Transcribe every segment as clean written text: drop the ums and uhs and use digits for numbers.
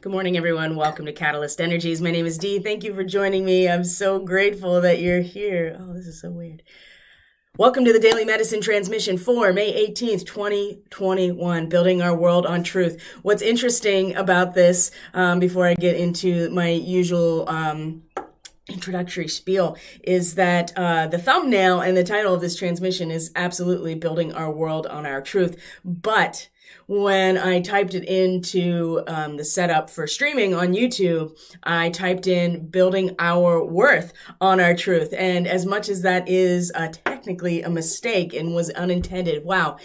Good morning, everyone. Welcome to Catalyst Energies. My name is Dee. Thank you for joining me. I'm so grateful that you're here. Oh, this is so weird. Welcome to the Daily Medicine Transmission for May 18th, 2021, Building Our World on Truth. What's interesting about this, before I get into my usual introductory spiel, is that the thumbnail and the title of this transmission is absolutely Building Our World on Our Truth. But when I typed it into the setup for streaming on YouTube, I typed in building our worth on our truth. And as much as that is technically a mistake and was unintended, wow,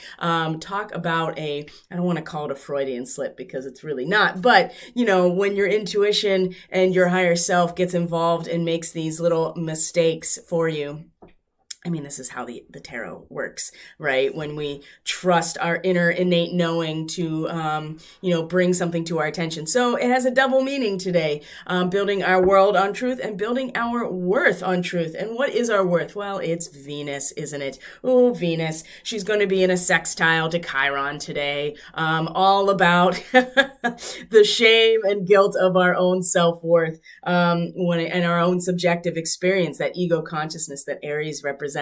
talk about I don't want to call it a Freudian slip because it's really not. But, you know, when your intuition and your higher self gets involved and makes these little mistakes for you. I mean, this is how the tarot works, right? When we trust our inner innate knowing to, bring something to our attention. So it has a double meaning today, building our world on truth and building our worth on truth. And what is our worth? Well, it's Venus, isn't it? Oh, Venus. She's going to be in a sextile to Chiron today, all about the shame and guilt of our own self-worth, and our own subjective experience, that ego consciousness that Aries represents.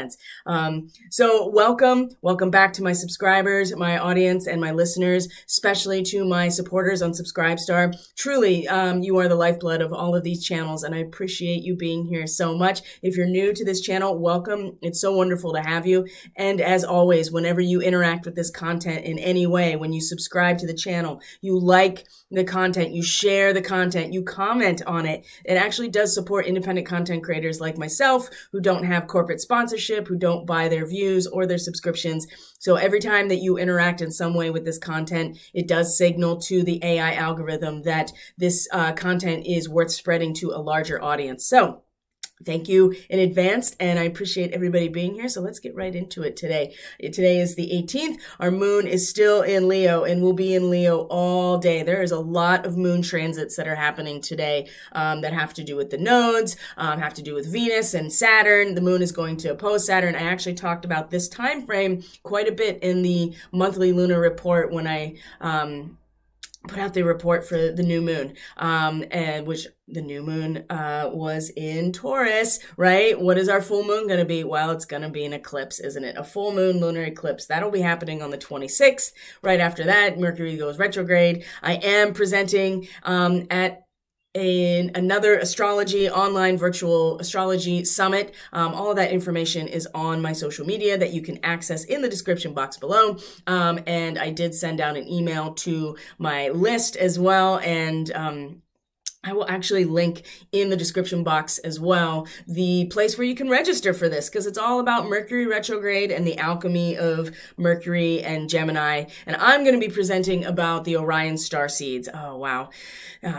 So welcome back to my subscribers, my audience, and my listeners, especially to my supporters on Subscribestar. Truly, you are the lifeblood of all of these channels, and I appreciate you being here so much. If you're new to this channel, welcome. It's so wonderful to have you. And as always, whenever you interact with this content in any way, when you subscribe to the channel, you like the content, you share the content, you comment on it, it actually does support independent content creators like myself who don't have corporate sponsorship, who don't buy their views or their subscriptions. So every time that you interact in some way with this content, it does signal to the AI algorithm that this content is worth spreading to a larger audience. So thank you in advance, and I appreciate everybody being here. So let's get right into it today. Today is the 18th. Our moon is still in Leo and will be in Leo all day. There is a lot of moon transits that are happening today that have to do with the nodes, have to do with Venus and Saturn. The moon is going to oppose Saturn. I actually talked about this time frame quite a bit in the monthly lunar report when I put out the report for the new moon, and which the new moon was in Taurus, right? What is our full moon going to be? Well, it's going to be an eclipse, isn't it? A full moon lunar eclipse. That'll be happening on the 26th. Right after that, Mercury goes retrograde. I am presenting at another astrology online virtual astrology summit. All of that information is on my social media that you can access in the description box below. And I did send out an email to my list as well. And I will actually link in the description box as well the place where you can register for this, because it's all about Mercury retrograde and the alchemy of Mercury and Gemini. And I'm going to be presenting about the Orion star seeds. Oh, wow.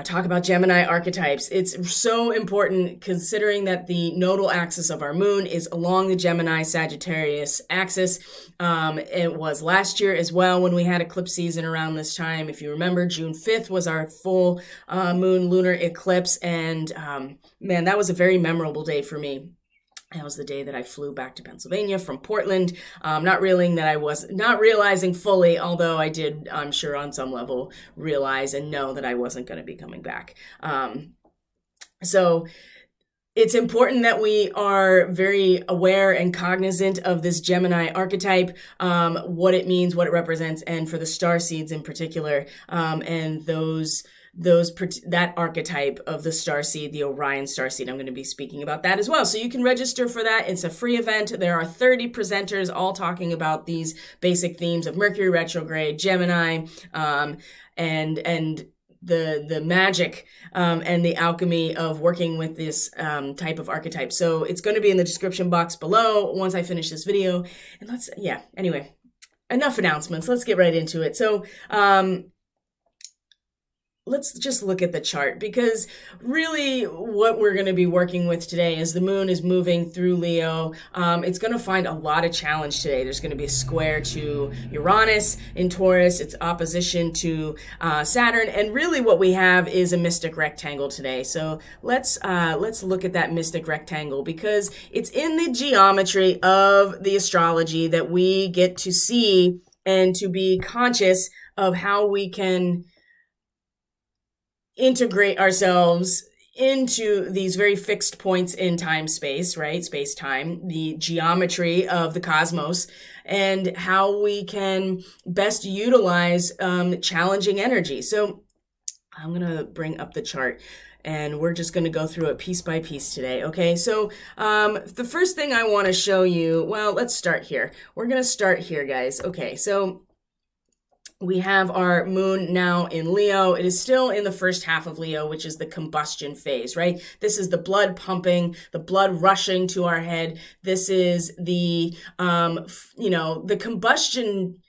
Talk about Gemini archetypes. It's so important considering that the nodal axis of our moon is along the Gemini Sagittarius axis. It was last year as well when we had eclipse season around this time. If you remember, June 5th was our full moon lunar eclipse, and man, that was a very memorable day for me. That was the day that I flew back to Pennsylvania from Portland, not realizing fully, although I did, I'm sure on some level, realize and know that I wasn't going to be coming back. So it's important that we are very aware and cognizant of this Gemini archetype, what it means, what it represents, and for the star seeds in particular, and that archetype of the starseed, the Orion starseed. I'm going to be speaking about that as well. So you can register for that. It's a free event. There are 30 presenters all talking about these basic themes of Mercury retrograde, Gemini, and the magic and the alchemy of working with this type of archetype. So it's going to be in the description box below once I finish this video. And anyway, enough announcements. Let's get right into it. So, let's just look at the chart, because really what we're going to be working with today is the moon is moving through Leo. It's going to find a lot of challenge today. There's going to be a square to Uranus in Taurus. It's opposition to Saturn. And really what we have is a mystic rectangle today. So let's look at that mystic rectangle, because it's in the geometry of the astrology that we get to see and to be conscious of how we can integrate ourselves into these very fixed points in time space, right? Space time, the geometry of the cosmos, and how we can best utilize challenging energy. So I'm going to bring up the chart, and we're just going to go through it piece by piece today, okay? So the first thing I want to show you, well, let's start here. We're going to start here, guys. Okay, so we have our moon now in Leo. It is still in the first half of Leo, which is the combustion phase, right? This is the blood pumping, the blood rushing to our head. This is the, the combustion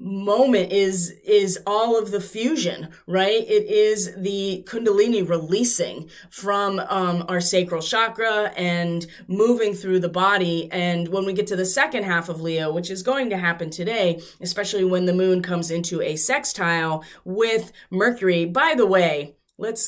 moment is all of the fusion, right? It is the Kundalini releasing from our sacral chakra and moving through the body. And when we get to the second half of Leo, which is going to happen today, especially when the moon comes into a sextile with Mercury. By the way, let's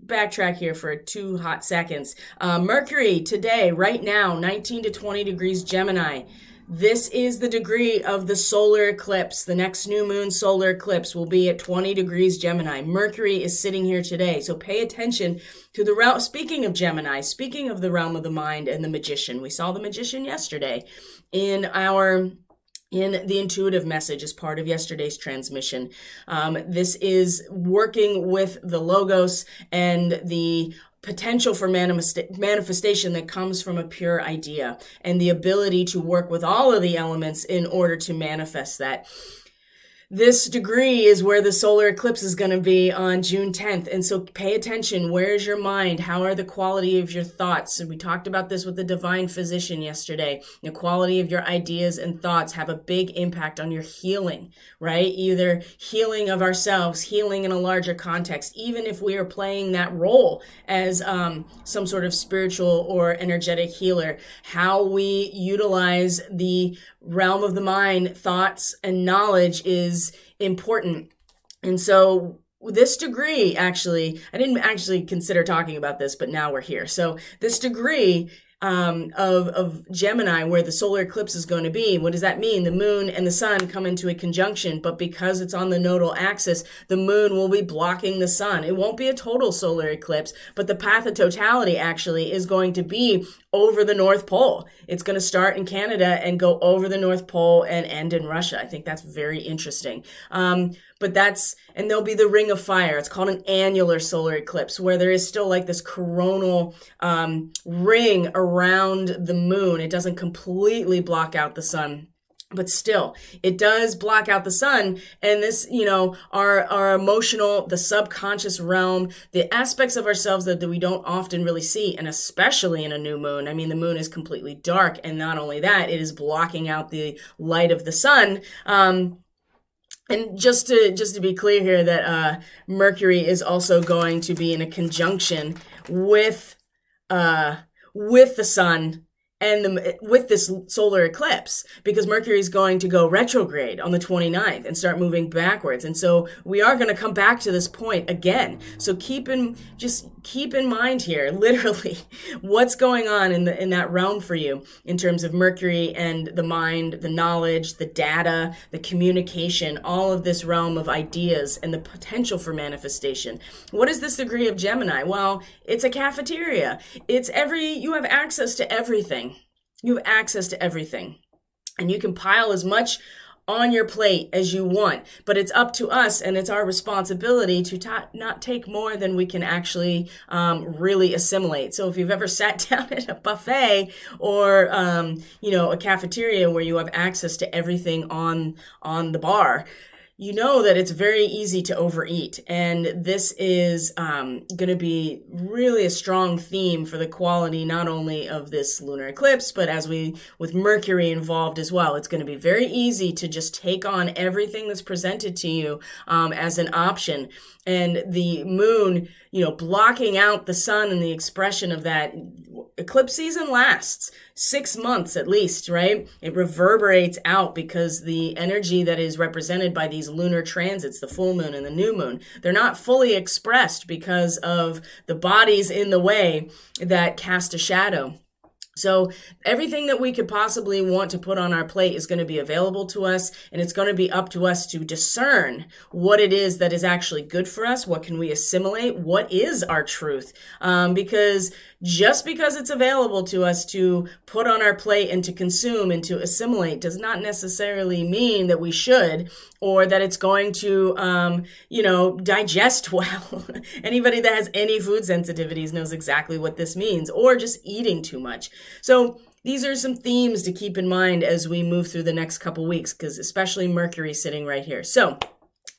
backtrack here for 2 hot seconds. Mercury today, right now, 19 to 20 degrees Gemini. This is the degree of the solar eclipse. The next new moon solar eclipse will be at 20 degrees Gemini. Mercury is sitting here today. So pay attention to the realm. Speaking of Gemini, speaking of the realm of the mind and the magician, we saw the magician yesterday in the intuitive message as part of yesterday's transmission. This is working with the logos and the potential for manifestation that comes from a pure idea and the ability to work with all of the elements in order to manifest that. This degree is where the solar eclipse is going to be on June 10th. And so pay attention. Where is your mind? How are the quality of your thoughts? And we talked about this with the divine physician yesterday. The quality of your ideas and thoughts have a big impact on your healing, right? Either healing of ourselves, healing in a larger context, even if we are playing that role as some sort of spiritual or energetic healer, how we utilize the realm of the mind, thoughts, and knowledge is important. And so this degree, actually, I didn't actually consider talking about this, but now we're here. So this degree of Gemini, where the solar eclipse is going to be, what does that mean? The moon and the sun come into a conjunction, but because it's on the nodal axis, the moon will be blocking the sun. It won't be a total solar eclipse, but the path of totality actually is going to be over the North Pole. It's going to start in Canada and go over the North Pole and end in Russia. I think that's very interesting. And there'll be the ring of fire. It's called an annular solar eclipse, where there is still like this coronal ring around the moon. It doesn't completely block out the sun, but still, it does block out the sun. And this, our emotional, the subconscious realm, the aspects of ourselves that we don't often really see, and especially in a new moon. I mean, the moon is completely dark. And not only that, it is blocking out the light of the sun. And just to be clear here, that Mercury is also going to be in a conjunction with the sun and with this solar eclipse, because Mercury is going to go retrograde on the 29th and start moving backwards. And so we are going to come back to this point again. So keep in mind here, literally, what's going on in that realm for you in terms of Mercury and the mind, the knowledge, the data, the communication, all of this realm of ideas and the potential for manifestation. What is this degree of Gemini? Well, it's a cafeteria. You have access to everything. You have access to everything, and you can pile as much on your plate as you want, but it's up to us, and it's our responsibility to not take more than we can actually really assimilate. So if you've ever sat down at a buffet or a cafeteria where you have access to everything on the bar, you know that it's very easy to overeat. And this is going to be really a strong theme for the quality not only of this lunar eclipse, but with Mercury involved as well. It's going to be very easy to just take on everything that's presented to you as an option. And the moon, blocking out the sun and the expression of that. Eclipse season lasts 6 months at least, right? It reverberates out because the energy that is represented by these lunar transits, the full moon and the new moon, they're not fully expressed because of the bodies in the way that cast a shadow. So everything that we could possibly want to put on our plate is going to be available to us, and it's going to be up to us to discern what it is that is actually good for us. What can we assimilate? What is our truth? Because just because it's available to us to put on our plate and to consume and to assimilate does not necessarily mean that we should, or that it's going to, digest well. Anybody that has any food sensitivities knows exactly what this means, or just eating too much. So these are some themes to keep in mind as we move through the next couple weeks, because especially Mercury sitting right here. So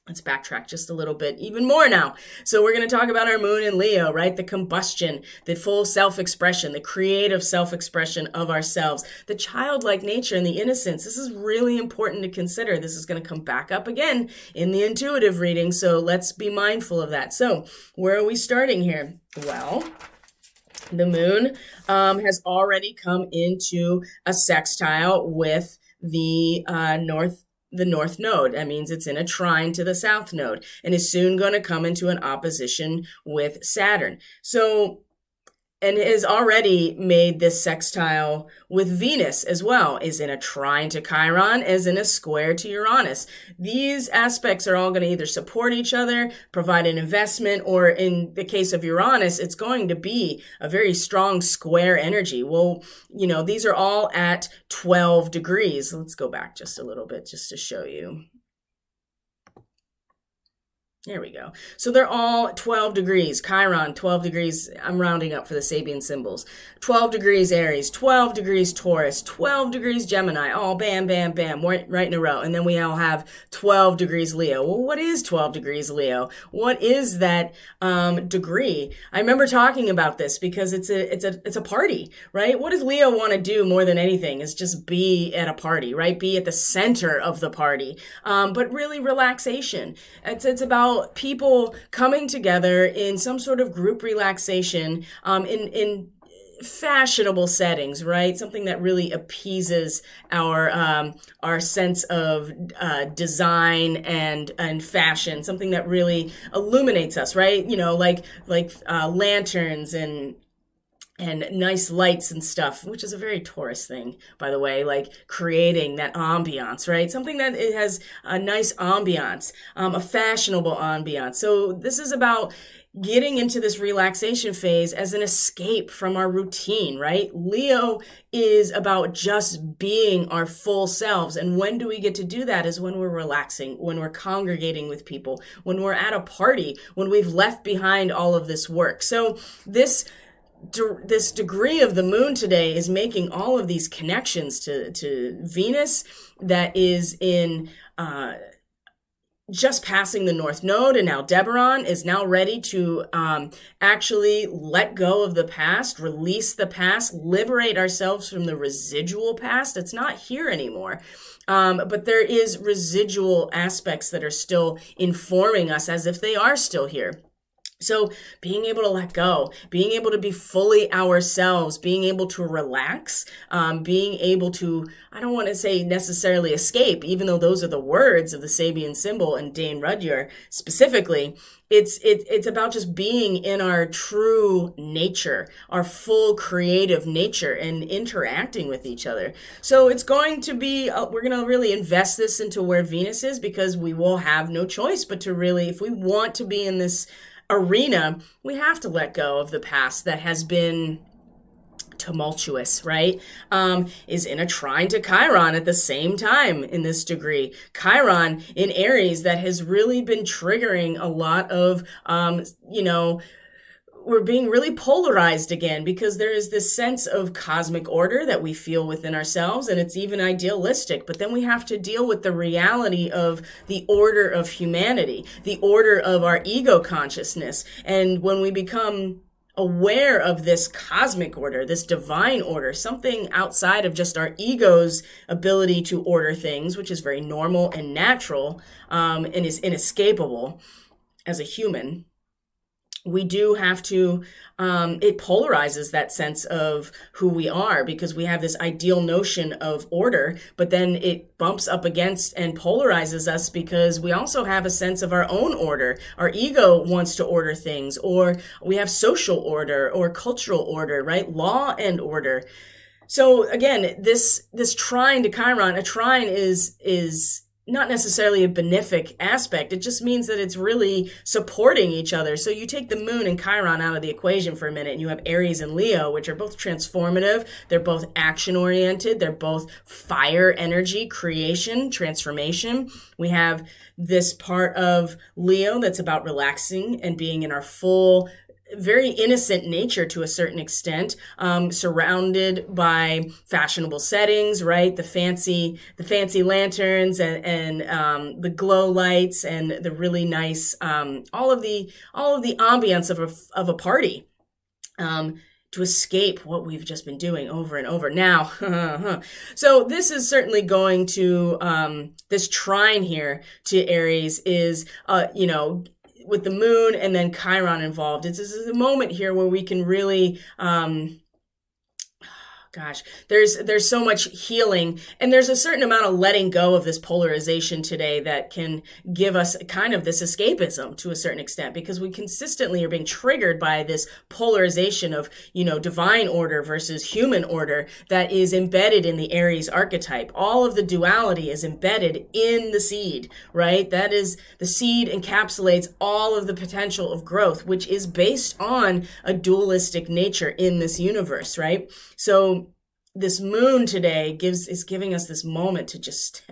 let's backtrack just a little bit, even more now. So we're going to talk about our moon in Leo, right? The combustion, the full self-expression, the creative self-expression of ourselves, the childlike nature and the innocence. This is really important to consider. This is going to come back up again in the intuitive reading. So let's be mindful of that. So where are we starting here? Well, the moon has already come into a sextile with the North Node. That means it's in a trine to the South Node and is soon going to come into an opposition with Saturn. So, and has already made this sextile with Venus as well, is in a trine to Chiron, as in a square to Uranus. These aspects are all going to either support each other, provide an investment, or in the case of Uranus, it's going to be a very strong square energy. Well, these are all at 12 degrees. Let's go back just a little bit just to show you. There we go. So they're all 12 degrees. Chiron, 12 degrees. I'm rounding up for the Sabian symbols. 12 degrees Aries, 12 degrees Taurus, 12 degrees Gemini. All bam, bam, bam, right in a row. And then we all have 12 degrees Leo. Well, what is 12 degrees Leo? What is that degree? I remember talking about this because it's a party, right? What does Leo want to do more than anything is just be at a party, right? Be at the center of the party. But really relaxation. It's about people coming together in some sort of group relaxation in fashionable settings, right? Something that really appeases our sense of design and fashion. Something that really illuminates us, right? Like lanterns and nice lights and stuff, which is a very Taurus thing, by the way, like creating that ambiance, right? Something that it has a nice ambiance, a fashionable ambiance. So this is about getting into this relaxation phase as an escape from our routine, right? Leo is about just being our full selves. And when do we get to do that? Is when we're relaxing, when we're congregating with people, when we're at a party, when we've left behind all of this work. So this degree of the moon today is making all of these connections to Venus that is in just passing the North Node, and Aldebaran is now ready to actually let go of the past, release the past, liberate ourselves from the residual past. It's not here anymore. But there is residual aspects that are still informing us as if they are still here. So being able to let go, being able to be fully ourselves, being able to relax, being able to, I don't want to say necessarily escape, even though those are the words of the Sabian symbol and Dane Rudyard specifically. It's about just being in our true nature, our full creative nature, and interacting with each other. So it's going to be, we're going to really invest this into where Venus is, because we will have no choice but to really, if we want to be in this arena, we have to let go of the past that has been tumultuous, right? Is in a trine to Chiron at the same time in this degree. Chiron in Aries that has really been triggering a lot of, we're being really polarized again, because there is this sense of cosmic order that we feel within ourselves, and it's even idealistic. But then we have to deal with the reality of the order of humanity, the order of our ego consciousness. And when we become aware of this cosmic order, this divine order, something outside of just our ego's ability to order things, which is very normal and natural, and is inescapable as a human, we do have to, it polarizes that sense of who we are, because we have this ideal notion of order, but then it bumps up against and polarizes us because we also have a sense of our own order. Our ego wants to order things, or we have social order or cultural order, right? Law and order. So again, this trine to Chiron, a trine is not necessarily a benefic aspect. It just means that it's really supporting each other. So you take the moon and Chiron out of the equation for a minute, and you have Aries and Leo, which are both transformative. They're both action oriented. They're both fire energy, creation, transformation. We have this part of Leo that's about relaxing and being in our full, very innocent nature to a certain extent, surrounded by fashionable settings, right? The fancy lanterns and the glow lights and the really nice, all of the ambience of a party. To escape what we've just been doing over and over. Now, so this is certainly going to, this trine here to Aries is, with the moon and then Chiron involved. This is a moment here where we can really, there's so much healing, and there's a certain amount of letting go of this polarization today that can give us kind of this escapism to a certain extent, because we consistently are being triggered by this polarization of, divine order versus human order that is embedded in the Aries archetype. All of the duality is embedded in the seed, right? That is, the seed encapsulates all of the potential of growth, which is based on a dualistic nature in this universe, right? So this moon today is giving us this moment to just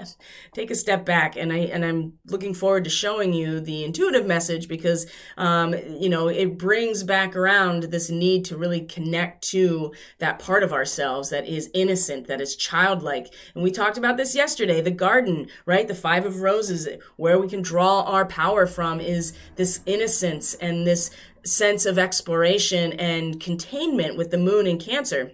take a step back, and I'm looking forward to showing you the intuitive message, because it brings back around this need to really connect to that part of ourselves that is innocent, that is childlike. And we talked about this yesterday, the garden, right? The 5 of Roses, where we can draw our power from is this innocence and this sense of exploration and containment with the moon in Cancer.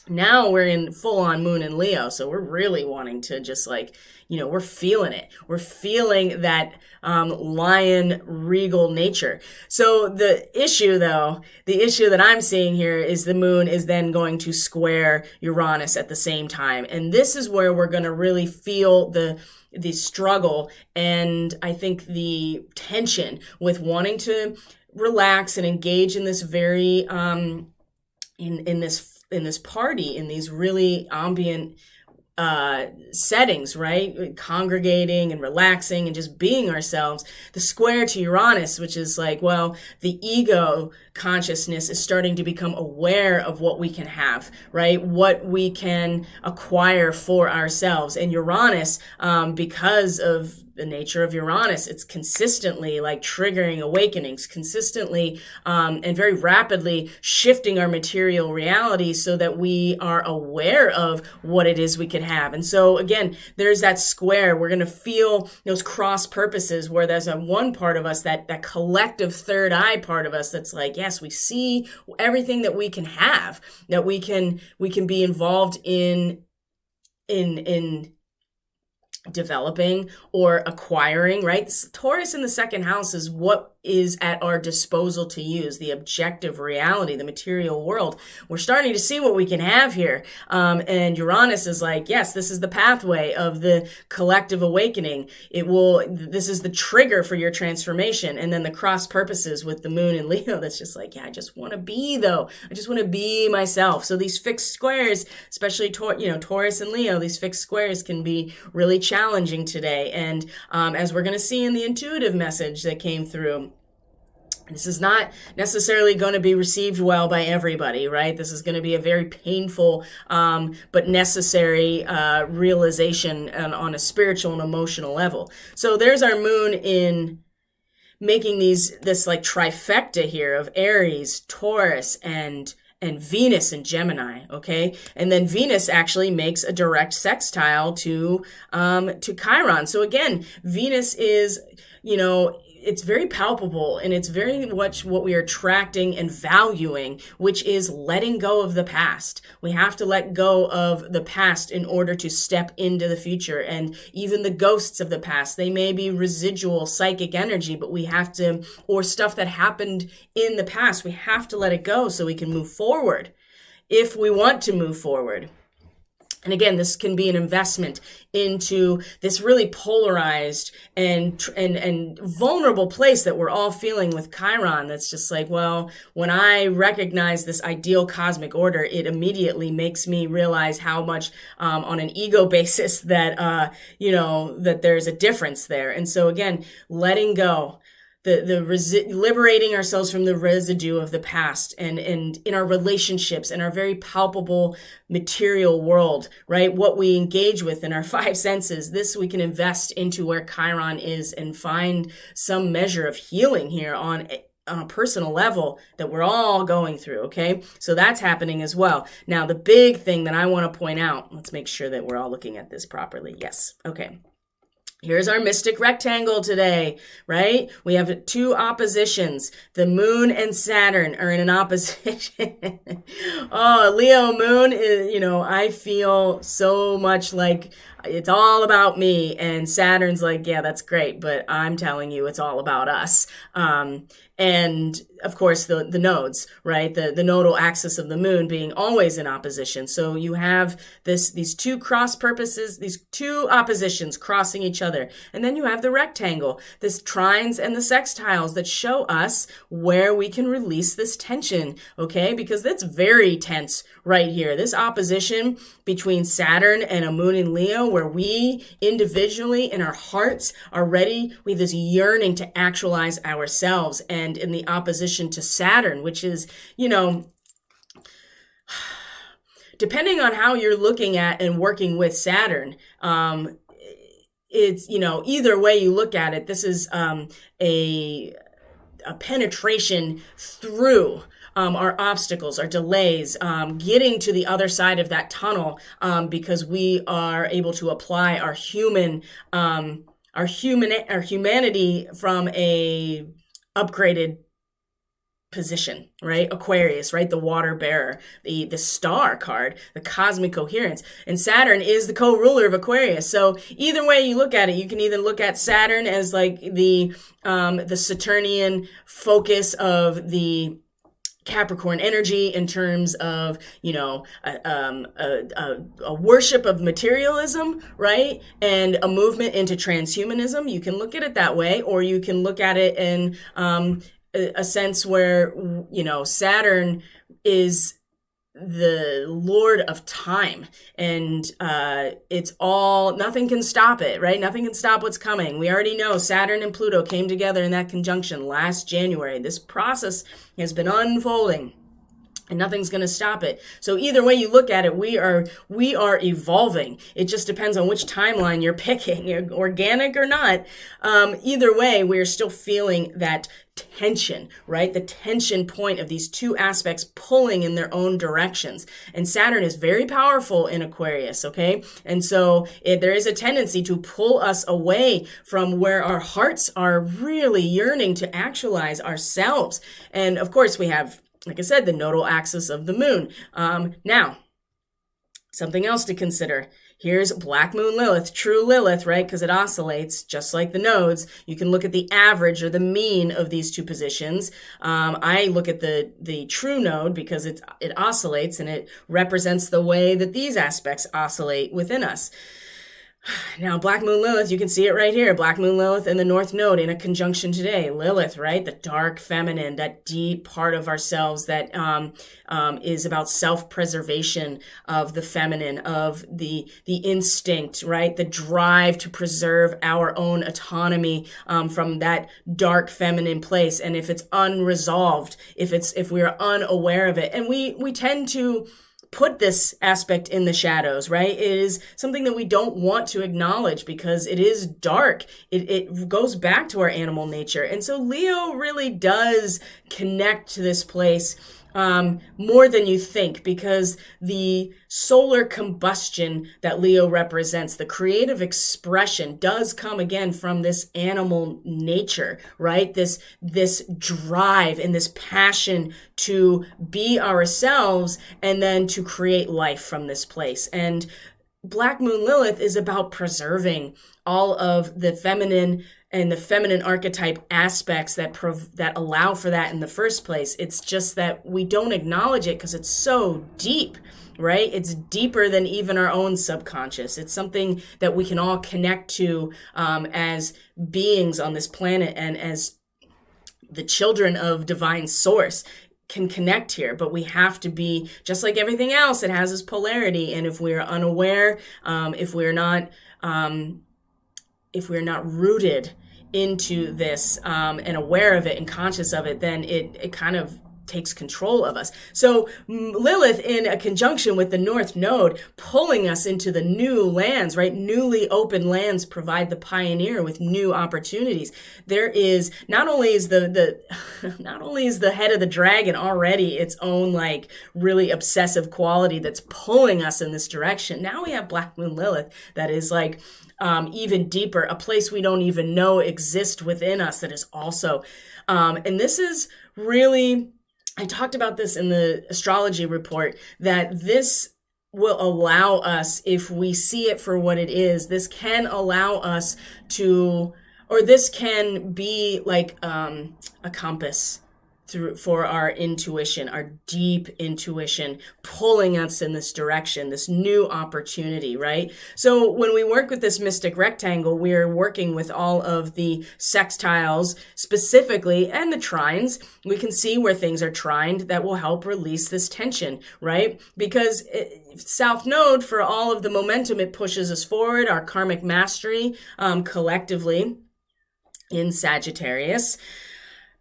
Now we're in full-on moon in Leo, so we're really wanting to just we're feeling it. We're feeling that lion regal nature. So the issue that I'm seeing here is the moon is then going to square Uranus at the same time. And this is where we're going to really feel the struggle, and I think the tension with wanting to relax and engage in this very, in this party, in these really ambient settings, right? Congregating and relaxing and just being ourselves. The square to Uranus, which is the ego consciousness is starting to become aware of what we can have, right? What we can acquire for ourselves. And Uranus, because of the nature of Uranus, it's consistently triggering awakenings, consistently and very rapidly shifting our material reality so that we are aware of what it is we could have. And so again, there's that square. We're going to feel those cross purposes where there's one part of us, that collective third eye part of us that's yes, we see everything that we can have, that we can be involved in developing or acquiring, right? Taurus in the second house is what is at our disposal to use, the objective reality, the material world. We're starting to see what we can have here. And Uranus is yes, this is the pathway of the collective awakening. This is the trigger for your transformation. And then the cross purposes with the moon and Leo, that's just I just want to be though. I just want to be myself. So these fixed squares, especially Taurus and Leo, these fixed squares can be really challenging today. And as we're going to see in the intuitive message that came through, this is not necessarily going to be received well by everybody, right? This is going to be a very painful but necessary realization on a spiritual and emotional level. So there's our moon in making this trifecta here of Aries, Taurus, and Venus in Gemini, okay? And then Venus actually makes a direct sextile to Chiron. So again, Venus is, it's very palpable, and it's very much what we are attracting and valuing, which is letting go of the past. We have to let go of the past in order to step into the future. And even the ghosts of the past, they may be residual psychic energy, but we have to, or stuff that happened in the past, we have to let it go so we can move forward if we want to move forward. And again, this can be an investment into this really polarized and vulnerable place that we're all feeling with Chiron. That's just like, well, when I recognize this ideal cosmic order, it immediately makes me realize how much on an ego basis that, that there's a difference there. And so again, letting go, liberating ourselves from the residue of the past and in our relationships and our very palpable material world, right? What we engage with in our five senses, this we can invest into where Chiron is and find some measure of healing here on a personal level that we're all going through, okay? So that's happening as well. Now, the big thing that I want to point out, let's make sure that we're all looking at this properly. Yes, okay. Here's our mystic rectangle today, right? We have two oppositions. The moon and Saturn are in an opposition. Oh, Leo moon is, I feel so much like it's all about me. And Saturn's like, yeah, that's great, but I'm telling you, it's all about us. And of course, the nodes, right? The nodal axis of the moon being always in opposition. So you have these two cross purposes, these two oppositions crossing each other. And then you have the rectangle, this trines and the sextiles that show us where we can release this tension, okay? Because that's very tense right here. This opposition between Saturn and a moon in Leo, where we individually in our hearts are ready with this yearning to actualize ourselves, and in the opposition to Saturn, which is, depending on how you're looking at and working with Saturn, it's, either way you look at it, this is a penetration through our obstacles, our delays, getting to the other side of that tunnel, because we are able to apply our humanity from a upgraded position, right? Aquarius, right? The water bearer, the star card, the cosmic coherence. And Saturn is the co-ruler of Aquarius. So either way you look at it, you can either look at Saturn as like the Saturnian focus of the Capricorn energy in terms of, a worship of materialism, right? And a movement into transhumanism. You can look at it that way, or you can look at it in a sense where, Saturn is the Lord of time, and it's all, nothing can stop it, right? Nothing can stop what's coming. We already know Saturn and Pluto came together in that conjunction last January. This process has been unfolding, and nothing's going to stop it. So either way you look at it, we are evolving. It just depends on which timeline you're picking, organic or not. Either way, we're still feeling that tension, right? The tension point of these two aspects pulling in their own directions. And Saturn is very powerful in Aquarius, okay? And so there is a tendency to pull us away from where our hearts are really yearning to actualize ourselves. And of course, we have, like I said, the nodal axis of the moon. Now, something else to consider. Here's Black Moon Lilith, true Lilith, right? Because it oscillates just like the nodes. You can look at the average or the mean of these two positions. I look at the true node because it oscillates, and it represents the way that these aspects oscillate within us. Now, Black Moon Lilith, you can see it right here. Black Moon Lilith and the North Node in a conjunction today. Lilith, right? The dark feminine, that deep part of ourselves that is about self-preservation of the feminine, of the instinct, right? The drive to preserve our own autonomy from that dark feminine place. And if it's unresolved, if we are unaware of it, and we tend to put this aspect in the shadows, right? It is something that we don't want to acknowledge because it is dark. It goes back to our animal nature. And so Leo really does connect to this place more than you think, because the solar combustion that Leo represents, the creative expression, does come again from this animal nature, right? This drive and this passion to be ourselves and then to create life from this place. And Black Moon Lilith is about preserving all of the feminine and the feminine archetype aspects that allow for that in the first place. It's just that we don't acknowledge it because it's so deep, right? It's deeper than even our own subconscious. It's something that we can all connect to as beings on this planet and as the children of divine source can connect here, but we have to be, just like everything else, it has this polarity. And if we're unaware, if we're not rooted into this and aware of it and conscious of it, then it kind of takes control of us. So Lilith in a conjunction with the North Node pulling us into the new lands, right? Newly open lands provide the pioneer with new opportunities. There is not only is not only is the head of the dragon already its own like really obsessive quality that's pulling us in this direction. Now we have Black Moon Lilith that is like even deeper, a place we don't even know exists within us that is also, and this is really, I talked about this in the astrology report, that this will allow us, if we see it for what it is, this can allow us to, or this can be like a compass for our intuition, our deep intuition, pulling us in this direction, this new opportunity, right? So when we work with this mystic rectangle, we're working with all of the sextiles specifically and the trines. We can see where things are trined that will help release this tension, right? Because South Node, for all of the momentum it pushes us forward, our karmic mastery collectively in Sagittarius,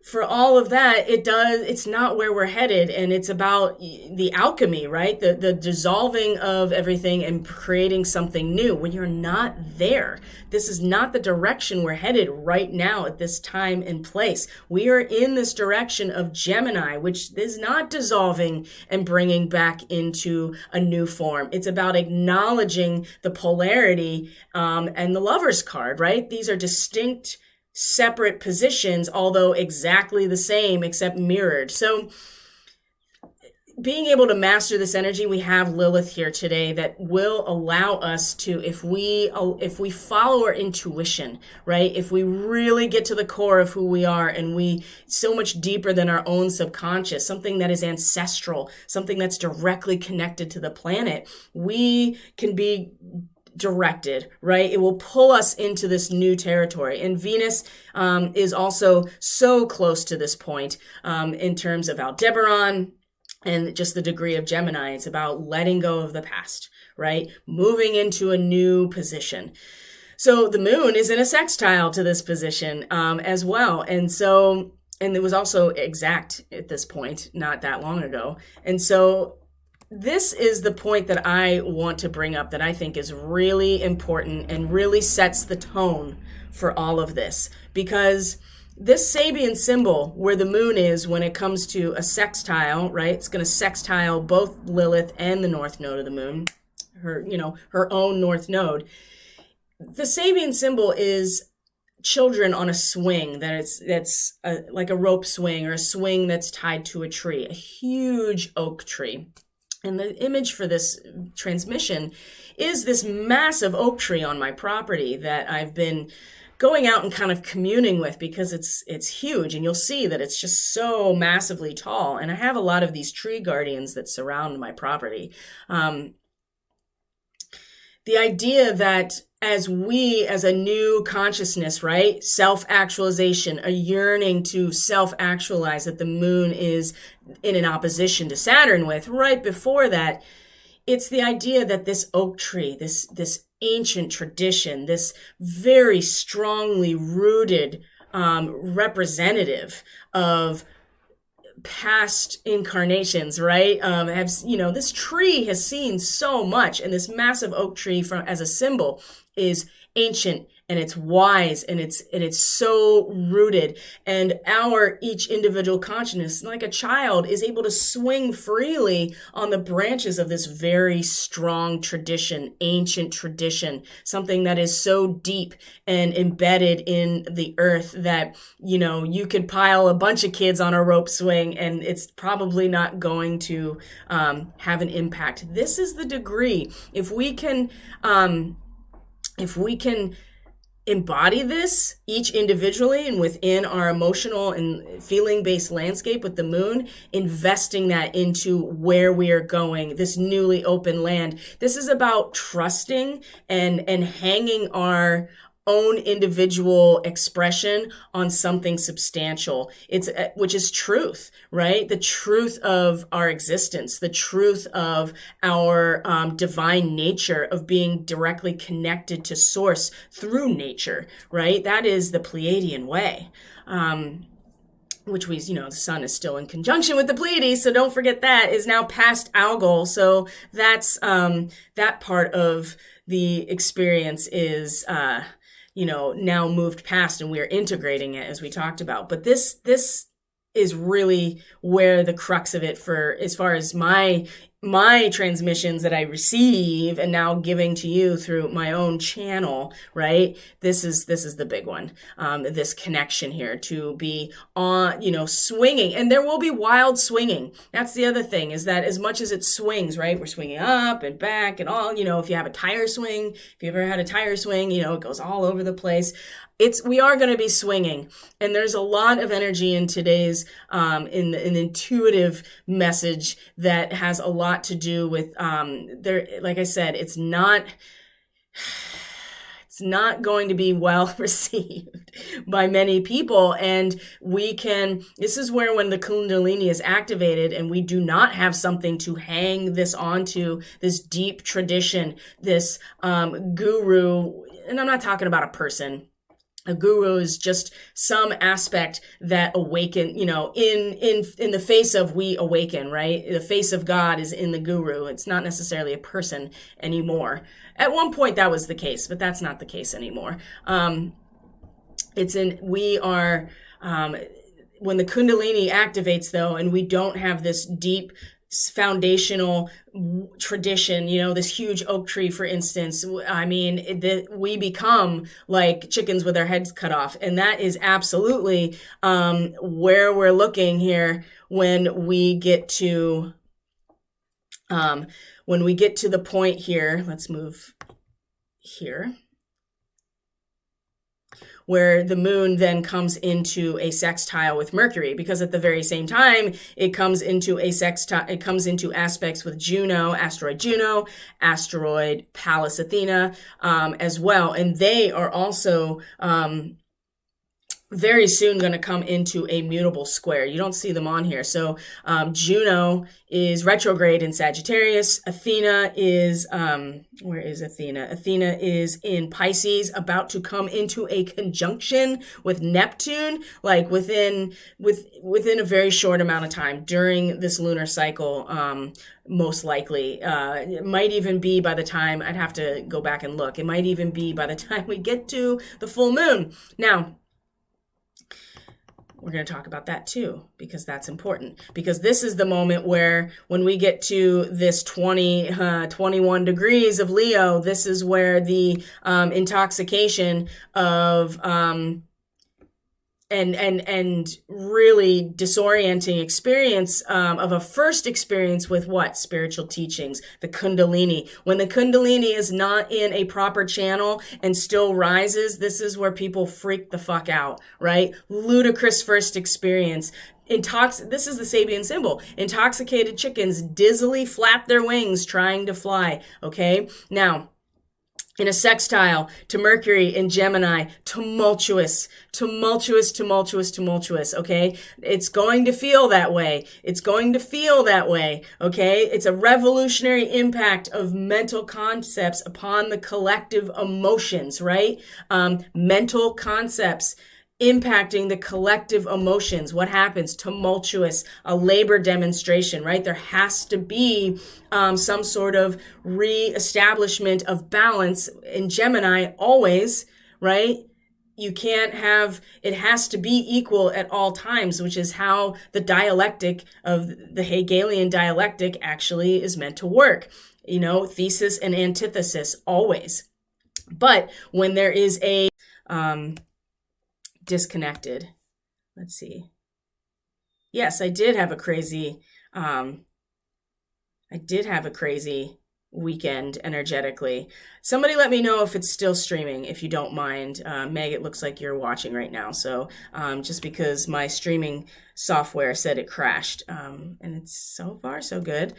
for all of that, it's not where we're headed, and it's about the alchemy, right? The dissolving of everything and creating something new. When you're not there, this is not the direction we're headed right now at this time and place. We are in this direction of Gemini, which is not dissolving and bringing back into a new form. It's about acknowledging the polarity and the Lover's card, right? These are distinct, separate positions, although exactly the same, except mirrored. So being able to master this energy, we have Lilith here today that will allow us to, if we follow our intuition, right? If we really get to the core of who we are and we so much deeper than our own subconscious, something that is ancestral, something that's directly connected to the planet, we can be directed, right? It will pull us into this new territory. And Venus is also so close to this point in terms of Aldebaran and just the degree of Gemini. It's about letting go of the past, right? Moving into a new position. So the moon is in a sextile to this position as well. And it was also exact at this point, not that long ago. And so this is the point that I want to bring up that I think is really important and really sets the tone for all of this. Because this Sabian symbol, where the moon is when it comes to a sextile, right? It's going to sextile both Lilith and the North Node of the moon, her own North Node. The Sabian symbol is children on a swing that's like a rope swing or a swing that's tied to a tree, a huge oak tree. And the image for this transmission is this massive oak tree on my property that I've been going out and kind of communing with because it's huge. And you'll see that it's just so massively tall. And I have a lot of these tree guardians that surround my property. The idea that as a new consciousness, right? Self-actualization, a yearning to self-actualize, that the moon is in an opposition to Saturn with. Right before that, it's the idea that this oak tree, this ancient tradition, this very strongly rooted representative of past incarnations, right? This tree has seen so much, and this massive oak tree as a symbol is ancient and it's wise, and it's so rooted. And each individual consciousness, like a child, is able to swing freely on the branches of this very strong tradition, ancient tradition, something that is so deep and embedded in the earth that, you could pile a bunch of kids on a rope swing and it's probably not going to have an impact. This is the degree. If we can embody this each individually and within our emotional and feeling-based landscape with the moon, investing that into where we are going, this newly open land. This is about trusting and hanging our own individual expression on something substantial. Which is truth, right? The truth of our existence, the truth of our divine nature, of being directly connected to source through nature, right? That is the Pleiadian way. Which the sun is still in conjunction with the Pleiades, so don't forget that, is now past Algol. So that's that part of the experience is now moved past, and we are integrating it, as we talked about. But this is really where the crux of it, for as far as my transmissions that I receive and now giving to you through my own channel, right? This is the big one. This connection here to be on, swinging, and there will be wild swinging. That's the other thing, is that as much as it swings, right? We're swinging up and back and all, if you have a tire swing, if you ever had a tire swing, it goes all over the place. We are going to be swinging, and there's a lot of energy in today's in an intuitive message that has a lot to do with like I said, it's not going to be well received by many people. And this is where, when the Kundalini is activated and we do not have something to hang this onto, this deep tradition, this guru, and I'm not talking about a person. A guru is just some aspect that awaken, in the face of we awaken, right? The face of God is in the guru. It's not necessarily a person anymore. At one point that was the case, but that's not the case anymore. When the Kundalini activates, though, and we don't have this deep foundational tradition, this huge oak tree, for instance, we become like chickens with our heads cut off. And that is absolutely where we're looking here when we get to the point here. Let's move here, where the moon then comes into a sextile with Mercury, because at the very same time, it comes into aspects with Juno, asteroid Pallas Athena, as well. And they are also, very soon going to come into a mutable square. You don't see them on here. So Juno is retrograde in Sagittarius. Athena is, where is Athena? Athena is in Pisces, about to come into a conjunction with Neptune, like within a very short amount of time during this lunar cycle. Most likely, it might even be by the time, I'd have to go back and look. It might even be by the time we get to the full moon. Now, we're going to talk about that too, because that's important. Because this is the moment where, when we get to this 21 degrees of Leo, this is where the intoxication of and really disorienting experience of a first experience with what? Spiritual teachings, the Kundalini. When the Kundalini is not in a proper channel and still rises, this is where people freak the fuck out, right? Ludicrous first experience. This is the Sabian symbol. Intoxicated chickens dizzily flap their wings trying to fly, okay? Now, in a sextile to Mercury in Gemini, tumultuous, okay? It's going to feel that way. Okay? It's a revolutionary impact of mental concepts upon the collective emotions, right? Mental concepts impacting the collective emotions. What happens? Tumultuous, a labor demonstration, right? There has to be some sort of re-establishment of balance in Gemini always, right? You can't have, it has to be equal at all times, which is how the dialectic of the Hegelian dialectic actually is meant to work. Thesis and antithesis always. But when there is a disconnected, let's see. Yes, I did have a crazy weekend energetically. Somebody let me know if it's still streaming, if you don't mind. Meg, it looks like you're watching right now. So just because my streaming software said it crashed, and it's so far so good.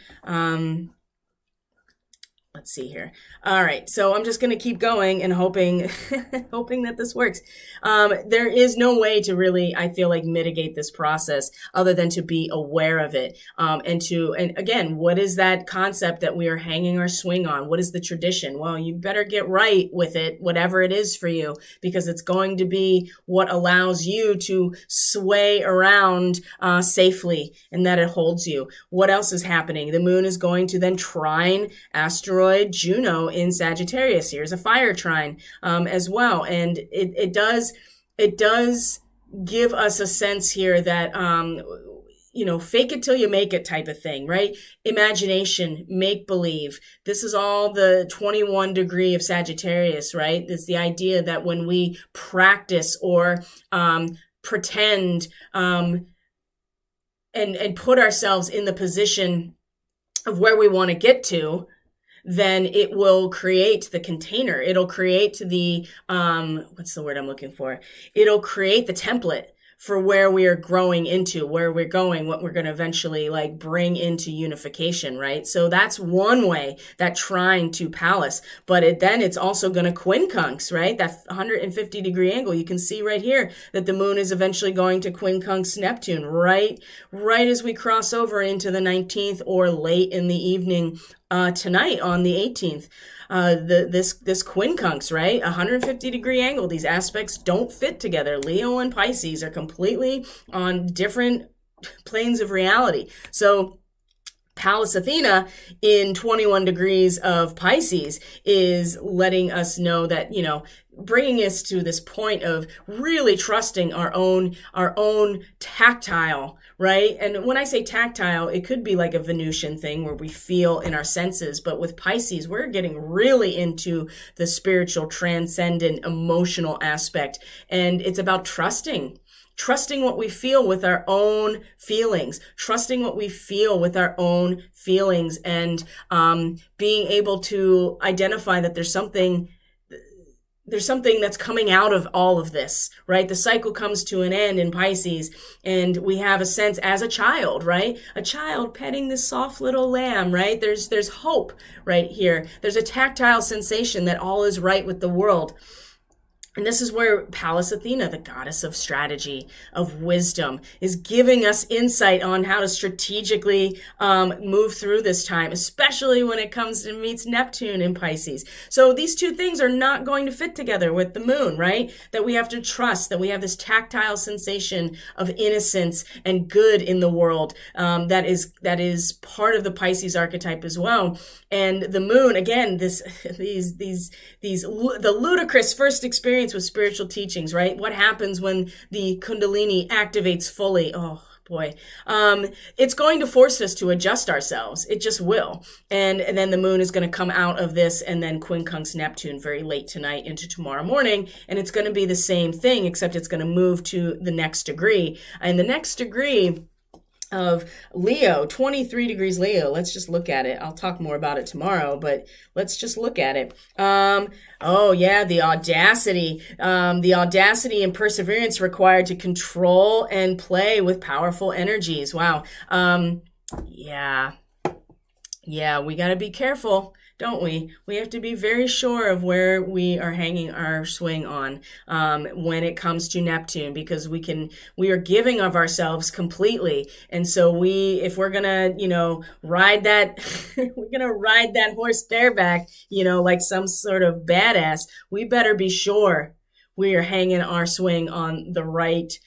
Let's see here. All right, so I'm just going to keep going and hoping that this works. There is no way to really, I feel like, mitigate this process other than to be aware of it. And again, what is that concept that we are hanging our swing on? What is the tradition? Well, you better get right with it, whatever it is for you, because it's going to be what allows you to sway around safely and that it holds you. What else is happening? The moon is going to then trine asteroid Juno in Sagittarius. Here's a fire trine as well, and it does give us a sense here that fake it till you make it type of thing, right? Imagination, make believe. This is all the 21 degree of Sagittarius, right? It's the idea that when we practice or pretend and put ourselves in the position of where we want to get to, then it will create the container. It'll create the, what's the word I'm looking for? It'll create the template for where we are growing into, where we're going, what we're going to eventually bring into unification, right? So that's one way, that trine to Pallas. But it's also going to quincunx, right? That 150 degree angle. You can see right here that the moon is eventually going to quincunx Neptune, right as we cross over into the 19th or late in the evening tonight on the 18th. This quincunx, right? 150 degree angle. These aspects don't fit together. Leo and Pisces are completely on different planes of reality. So Pallas Athena in 21 degrees of Pisces is letting us know that, bringing us to this point of really trusting our own tactile, right? And when I say tactile, it could be like a Venusian thing where we feel in our senses. But with Pisces, we're getting really into the spiritual, transcendent, emotional aspect. And it's about trusting what we feel with our own feelings, and being able to identify that there's something that's coming out of all of this, right? The cycle comes to an end in Pisces, and we have a sense as a child, right? A child petting this soft little lamb, right? There's hope right here. There's a tactile sensation that all is right with the world. And this is where Pallas Athena, the goddess of strategy, of wisdom, is giving us insight on how to strategically move through this time, especially when it comes to meets Neptune in Pisces. So these two things are not going to fit together with the moon, right? That we have to trust, that we have this tactile sensation of innocence and good in the world that is part of the Pisces archetype as well. And the moon, again, the ludicrous first experience with spiritual teachings, right? What happens when the Kundalini activates fully? Oh boy. It's going to force us to adjust ourselves. It just will. And then the moon is going to come out of this and then quincunx Neptune very late tonight into tomorrow morning. And it's going to be the same thing, except it's going to move to the next degree. And the next degree of Leo, 23 degrees Leo. Let's just look at it. I'll talk more about it tomorrow, but let's just look at it. Oh yeah, the audacity and perseverance required to control and play with powerful energies. Wow. Yeah, we got to be careful, don't we? We have to be very sure of where we are hanging our swing on when it comes to Neptune, because we are giving of ourselves completely. And so if we're gonna, ride that, we're gonna ride that horse bareback, like some sort of badass, we better be sure we are hanging our swing on the right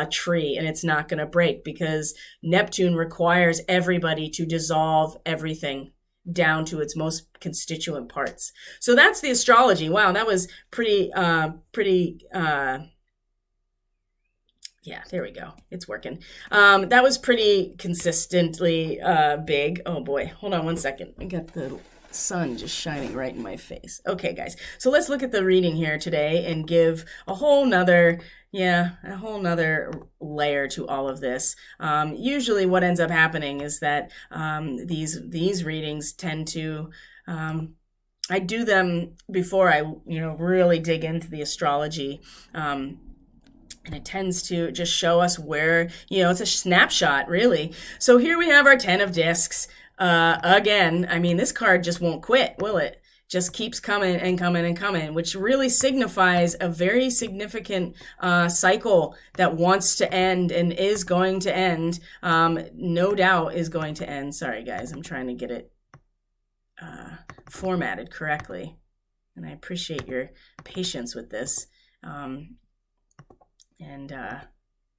tree and it's not gonna break, because Neptune requires everybody to dissolve everything. down to its most constituent parts. So that's the astrology. Wow, that was pretty, yeah, there we go. It's working. That was pretty consistently big. Oh boy, hold on one second. I got the sun just shining right in my face. Okay, guys. So let's look at the reading here today and give a whole nother layer to all of this. Usually what ends up happening is that these readings tend to, I do them before I, really dig into the astrology. And it tends to just show us where, it's a snapshot, really. So here we have our 10 of discs. Again, I mean, this card just won't quit, will it? Just keeps coming and coming and coming, which really signifies a very significant cycle that wants to end and is going to end. No doubt is going to end. Sorry, guys, I'm trying to get it formatted correctly. And I appreciate your patience with this.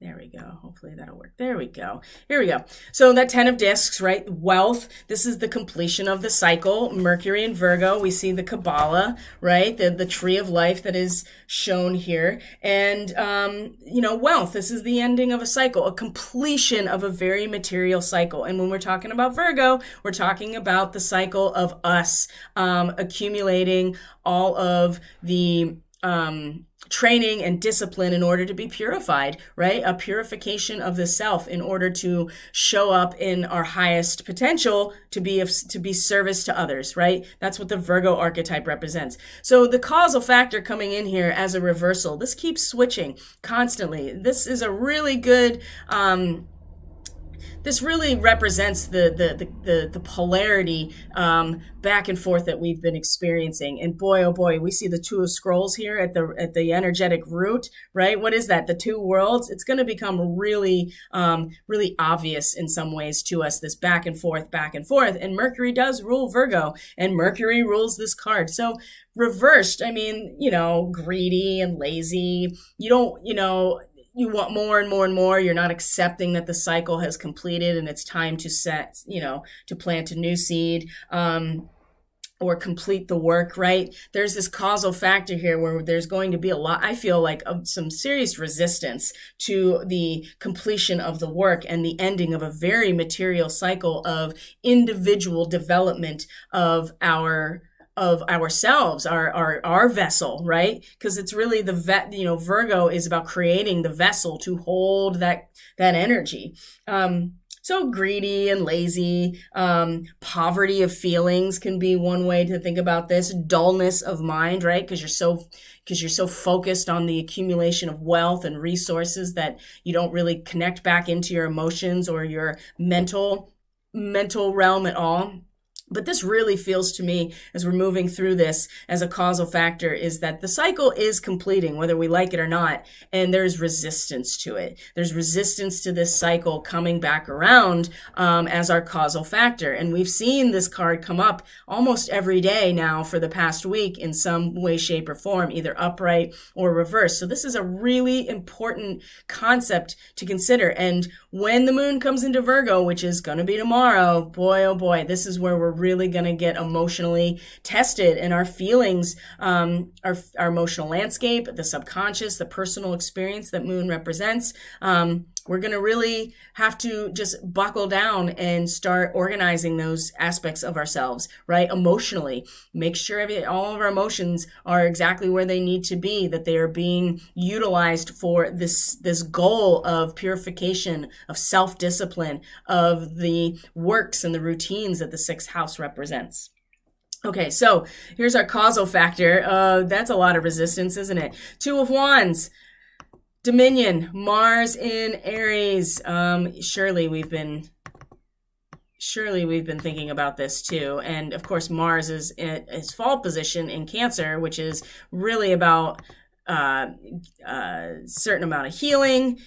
There we go. Hopefully that'll work. There we go. Here we go. So that 10 of discs, right? Wealth. This is the completion of the cycle. Mercury and Virgo. We see the Kabbalah, right? The tree of life that is shown here. And, wealth. This is the ending of a cycle, a completion of a very material cycle. And when we're talking about Virgo, we're talking about the cycle of us accumulating all of the training and discipline in order to be purified, right? A purification of the self in order to show up in our highest potential to be service to others, right? That's what the Virgo archetype represents. So the causal factor coming in here as a reversal, this keeps switching constantly. This is a really good, this really represents the polarity back and forth that we've been experiencing. And boy, oh boy, we see the Two of Scrolls here at the energetic root, right? What is that? The two worlds. It's going to become really, really obvious in some ways to us, this back and forth, back and forth. And Mercury does rule Virgo, and Mercury rules this card. So reversed, I mean, greedy and lazy. You want more and more and more. You're not accepting that the cycle has completed and it's time to to plant a new seed, or complete the work, right? There's this causal factor here where there's going to be a lot, I feel like, of some serious resistance to the completion of the work and the ending of a very material cycle of individual development of ourselves, our vessel, right? Because it's really Virgo is about creating the vessel to hold that energy. So greedy and lazy, poverty of feelings can be one way to think about this. Dullness of mind, right? Because you're so focused on the accumulation of wealth and resources that you don't really connect back into your emotions or your mental realm at all. But this really feels to me, as we're moving through this as a causal factor, is that the cycle is completing, whether we like it or not, and there's resistance to it. There's resistance to this cycle coming back around as our causal factor. And we've seen this card come up almost every day now for the past week in some way, shape, or form, either upright or reverse. So this is a really important concept to consider. And when the moon comes into Virgo, which is going to be tomorrow, boy, oh boy, this is where we're really going to get emotionally tested, and our feelings, our emotional landscape, the subconscious, the personal experience that moon represents. We're going to really have to just buckle down and start organizing those aspects of ourselves, right? Emotionally, make sure all of our emotions are exactly where they need to be, that they are being utilized for this goal of purification, of self-discipline, of the works and the routines that the sixth house represents. Okay, so here's our causal factor. That's a lot of resistance, isn't it? Two of Wands. Dominion, Mars in Aries. Surely we've been thinking about this too. And of course, Mars is in its fall position in Cancer, which is really about certain amount of healing,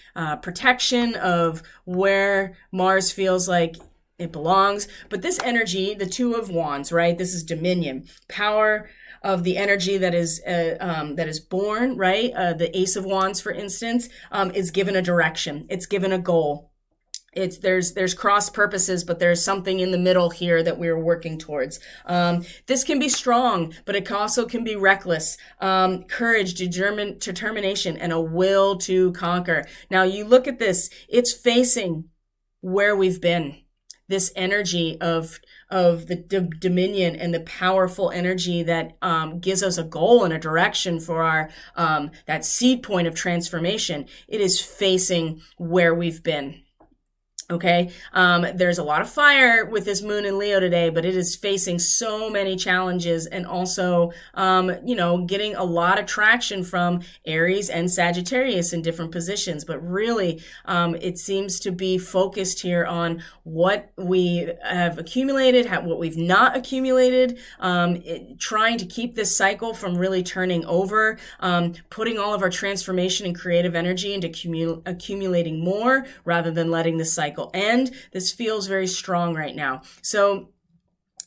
protection of where Mars feels like it belongs. But this energy, the Two of Wands, right? This is dominion, power of the energy that is born, right? The Ace of Wands, for instance, is given a direction. It's given a goal. there's cross purposes, but there's something in the middle here that we're working towards. This can be strong, but it also can be reckless. Courage, determination, and a will to conquer. Now you look at this, it's facing where we've been. This energy of the dominion and the powerful energy that gives us a goal and a direction for our that seed point of transformation. It is facing where we've been. Okay. There's a lot of fire with this moon in Leo today, but it is facing so many challenges and also, getting a lot of traction from Aries and Sagittarius in different positions. But really, it seems to be focused here on what we have accumulated, what we've not accumulated, trying to keep this cycle from really turning over, putting all of our transformation and creative energy into accumulating more rather than letting the cycle end. This feels very strong right now. So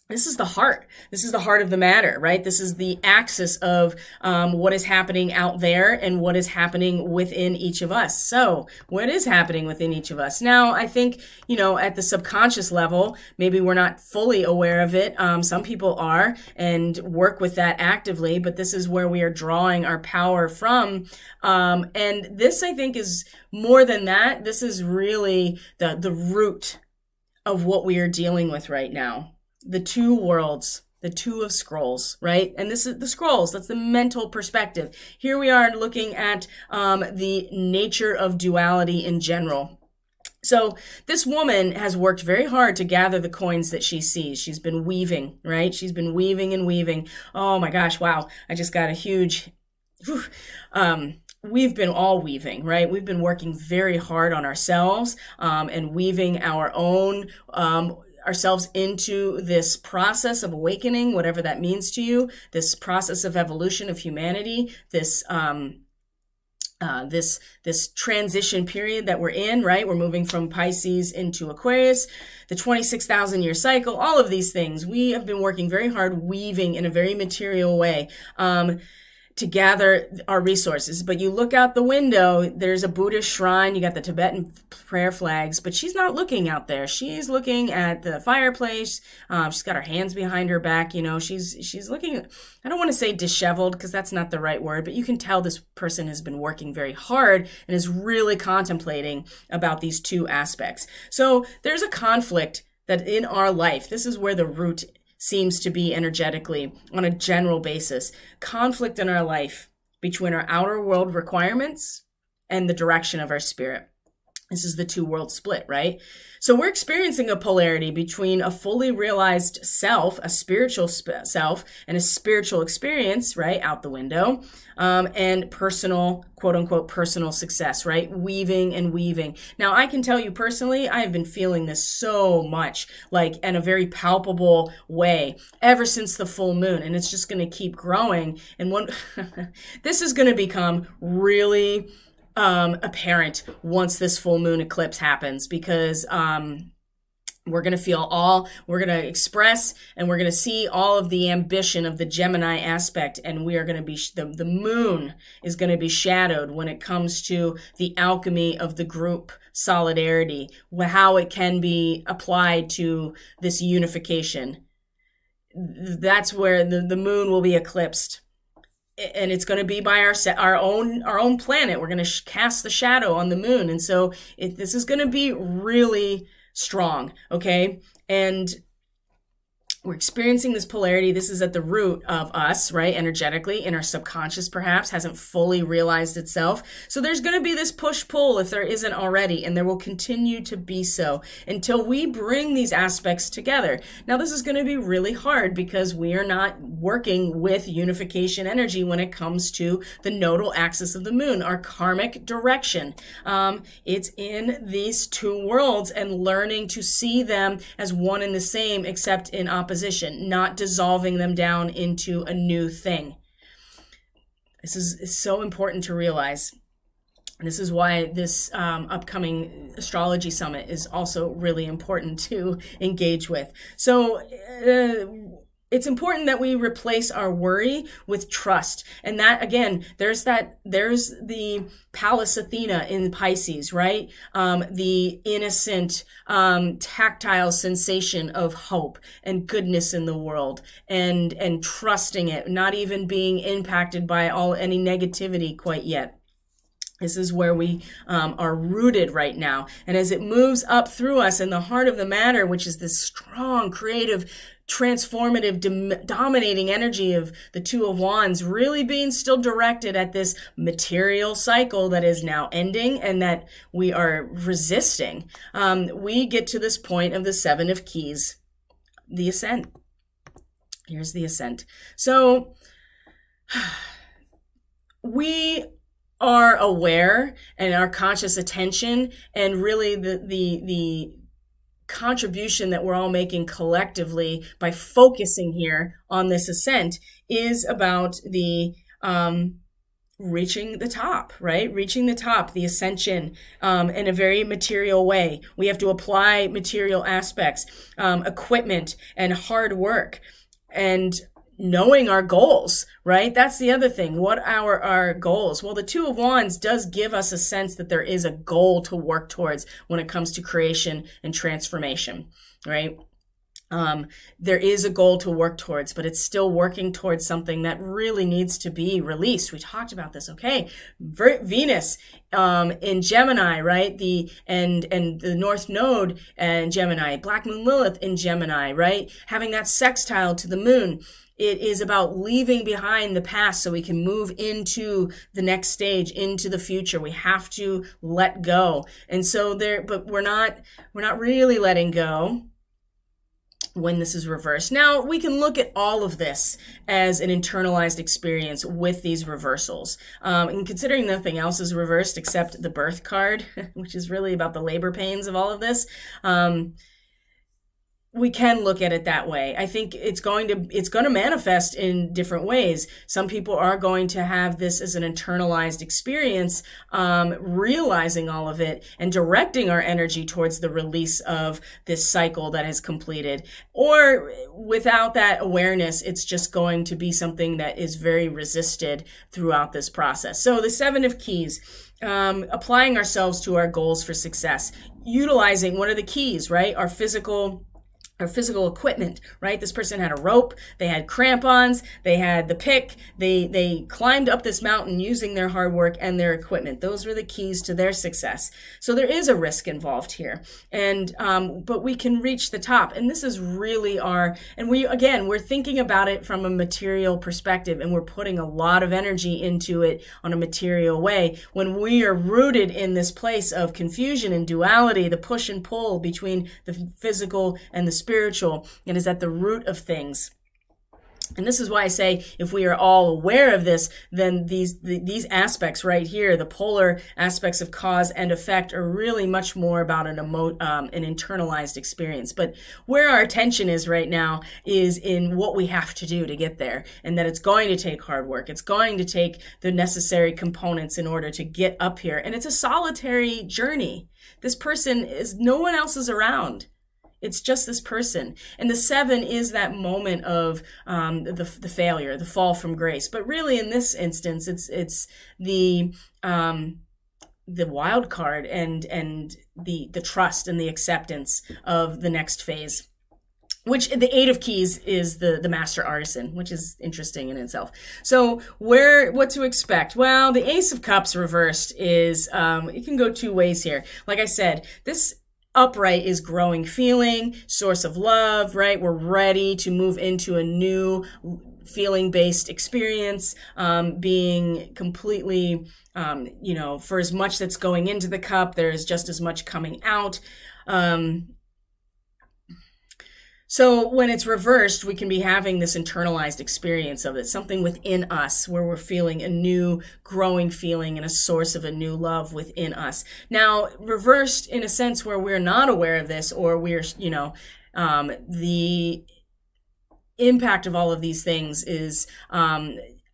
this is the heart. This is the heart of the matter, right? This is the axis of what is happening out there and what is happening within each of us. So what is happening within each of us? Now, I think, at the subconscious level, maybe we're not fully aware of it. Some people are and work with that actively, but this is where we are drawing our power from. And this, I think, is more than that. This is really the root of what we are dealing with right now. The two worlds, the two of scrolls, right? And this is the scrolls. That's the mental perspective. Here we are looking at the nature of duality in general. So this woman has worked very hard to gather the coins that she sees. She's been weaving, right? She's been weaving and weaving. Oh my gosh, wow. I just got a huge... We've been all weaving, right? We've been working very hard on ourselves and weaving our own... ourselves into this process of awakening, whatever that means to you, this process of evolution of humanity, this transition period that we're in, right? We're moving from Pisces into Aquarius, the 26,000 year cycle, all of these things. We have been working very hard, weaving in a very material way, to gather our resources. But you look out the window, there's a Buddhist shrine, you got the Tibetan prayer flags, but she's not looking out there. She's looking at the fireplace. She's got her hands behind her back. She's looking, I don't want to say disheveled because that's not the right word, but you can tell this person has been working very hard and is really contemplating about these two aspects. So there's a conflict that in our life, this is where the root seems to be energetically on a general basis. Conflict in our life between our outer world requirements and the direction of our spirit. This is the two world split, right? So we're experiencing a polarity between a fully realized self, a spiritual self, and a spiritual experience, right, out the window, and personal, quote unquote, personal success, right? Weaving and weaving. Now, I can tell you personally, I have been feeling this so much, like in a very palpable way ever since the full moon, and it's just going to keep growing. And this is going to become really apparent once this full moon eclipse happens, because we're going to express and we're going to see all of the ambition of the Gemini aspect, and we are going to be, the moon is going to be shadowed when it comes to the alchemy of the group solidarity, how it can be applied to this unification. That's where the moon will be eclipsed. And it's going to be by our own planet. We're going to cast the shadow on the moon. And so this is going to be really strong, okay? And we're experiencing this polarity. This is at the root of us, right? Energetically, in our subconscious, perhaps, hasn't fully realized itself. So there's going to be this push-pull if there isn't already, and there will continue to be so until we bring these aspects together. Now, this is going to be really hard because we are not working with unification energy when it comes to the nodal axis of the moon, our karmic direction. It's in these two worlds and learning to see them as one and the same, except in opposition, not dissolving them down into a new thing. This is so important to realize. This is why this upcoming astrology summit is also really important to engage with. So it's important that we replace our worry with trust. And that, again, there's the Pallas Athena in Pisces, right? The innocent, tactile sensation of hope and goodness in the world, and trusting it, not even being impacted by any negativity quite yet. This is where we are rooted right now. And as it moves up through us in the heart of the matter, which is this strong, creative, transformative, dominating energy of the Two of Wands, really being still directed at this material cycle that is now ending and that we are resisting, we get to this point of the Seven of Keys, the Ascent. Here's the Ascent. So we are aware, and our conscious attention, and really the contribution that we're all making collectively by focusing here on this ascent is about the reaching the top, right? Reaching the top, the ascension, in a very material way. We have to apply material aspects, equipment, and hard work, and knowing our goals, right? That's the other thing. What are our goals? Well, the Two of Wands does give us a sense that there is a goal to work towards when it comes to creation and transformation, right? There is a goal to work towards, but it's still working towards something that really needs to be released. We talked about this. Okay. Venus, in Gemini, right? And the North Node in Gemini, Black Moon Lilith in Gemini, right? Having that sextile to the moon. It is about leaving behind the past so we can move into the next stage, into the future. We have to let go. And so but we're not really letting go when this is reversed. Now, we can look at all of this as an internalized experience with these reversals. And considering nothing else is reversed except the birth card, which is really about the labor pains of all of this, we can look at it that way. I think it's going to manifest in different ways. Some people are going to have this as an internalized experience, realizing all of it and directing our energy towards the release of this cycle that has completed. Or without that awareness, it's just going to be something that is very resisted throughout this process. So the Seven of Keys, applying ourselves to our goals for success, utilizing, what are the keys, right? Our physical equipment, right? This person had a rope, they had crampons, they had the pick, they climbed up this mountain using their hard work and their equipment. Those were the keys to their success. So there is a risk involved here. And, but we can reach the top. And this is really we're thinking about it from a material perspective, and we're putting a lot of energy into it on a material way. When we are rooted in this place of confusion and duality, the push and pull between the physical and the spiritual, it is at the root of things. And this is why I say, if we are all aware of this, then these aspects right here, the polar aspects of cause and effect, are really much more about an internalized experience. But where our attention is right now is in what we have to do to get there, and that it's going to take hard work. It's going to take the necessary components in order to get up here. And it's a solitary journey. This person no one else is around. It's just this person. And the Seven is that moment of the failure, the fall from grace. But really, in this instance, it's the wild card and the trust and the acceptance of the next phase. Which the Eight of Keys is the master artisan, which is interesting in itself. So what to expect? Well, the Ace of Cups reversed is, it can go two ways here. Like I said, this upright is growing feeling, source of love, right? We're ready to move into a new feeling-based experience, being completely, for as much that's going into the cup, there's just as much coming out. So when it's reversed, we can be having this internalized experience of it, something within us where we're feeling a new growing feeling and a source of a new love within us. Now, reversed in a sense where we're not aware of this, or we're, the impact of all of these things is